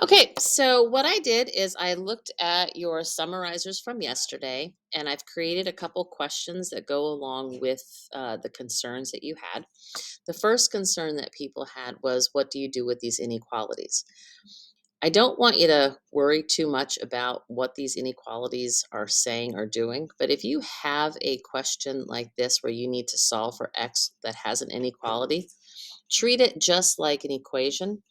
Okay, so what I did is I looked at your summarizers from yesterday, and I've created a couple questions that go along with the concerns that you had. The first concern that people had was, what do you do with these inequalities? I don't want you to worry too much about what these inequalities are saying or doing, but if you have a question like this where you need to solve for x that has an inequality, treat it just like an equation.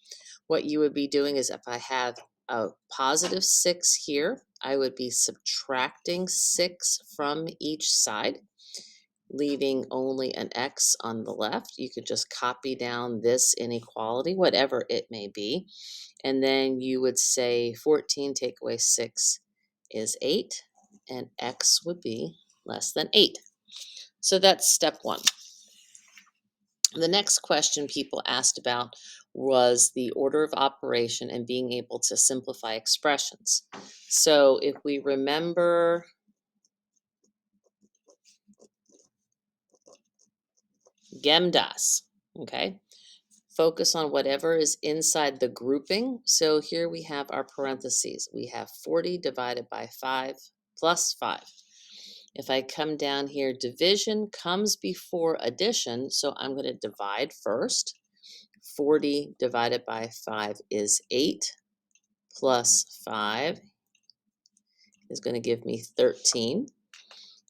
What you would be doing is, if I have a positive 6 here, I would be subtracting 6 from each side, leaving only an x on the left. You could just copy down this inequality, whatever it may be, and then you would say 14 take away 6 is 8, and x would be less than 8. So that's step one. The next question people asked about was the order of operation and being able to simplify expressions. So if we remember GEMDAS, okay, focus on whatever is inside the grouping. So here we have our parentheses. We have 40 divided by 5 plus 5. If I come down here, division comes before addition, so I'm going to divide first. 40 divided by 5 is 8, plus 5 is going to give me 13.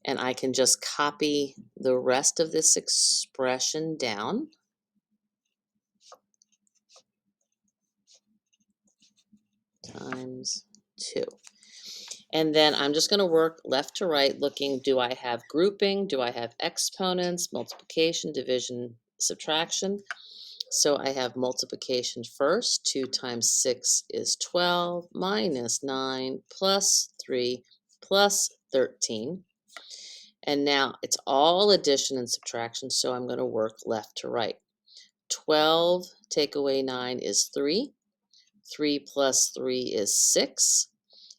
And I can just copy the rest of this expression down. Times 2. And then I'm just going to work left to right looking, do I have grouping? Do I have exponents, multiplication, division, subtraction? So I have multiplication first. 2 times 6 is 12, minus 9, plus 3, plus 13. And now it's all addition and subtraction, so I'm going to work left to right. 12 take away 9 is 3. 3 plus 3 is 6.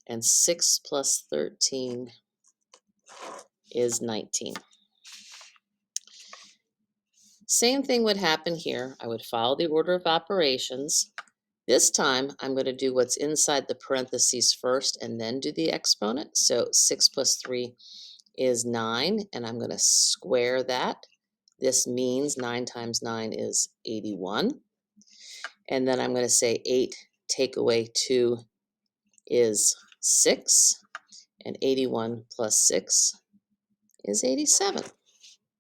And 6 plus 13 is 19. Same thing would happen here. I would follow the order of operations. This time, I'm going to do what's inside the parentheses first and then do the exponent. So 6 plus 3 is 9, and I'm going to square that. This means 9 times 9 is 81. And then I'm going to say 8 take away 2 is 6. And 81 plus 6 is 87.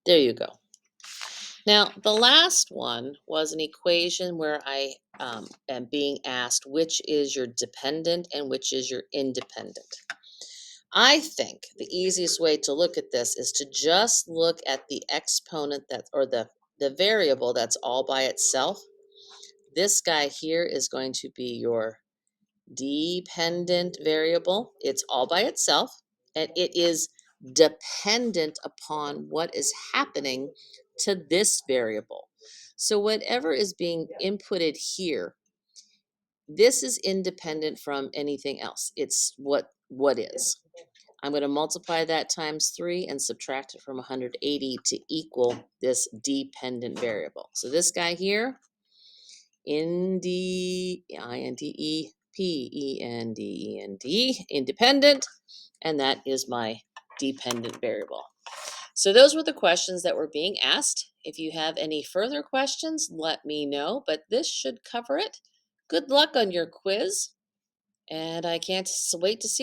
There you go. Now, the last one was an equation where I am being asked which is your dependent and which is your independent. I think the easiest way to look at this is to just look at the exponent or the variable that's all by itself. This guy here is going to be your dependent variable. It's all by itself, and it is dependent upon what is happening to this variable. So whatever is being inputted here, this is independent from anything else. It's what is. I'm going to multiply that times 3 and subtract it from 180 to equal this dependent variable. So this guy here, independent, and that is my dependent variable. So those were the questions that were being asked. If you have any further questions, let me know, but this should cover it. Good luck on your quiz, and I can't wait to see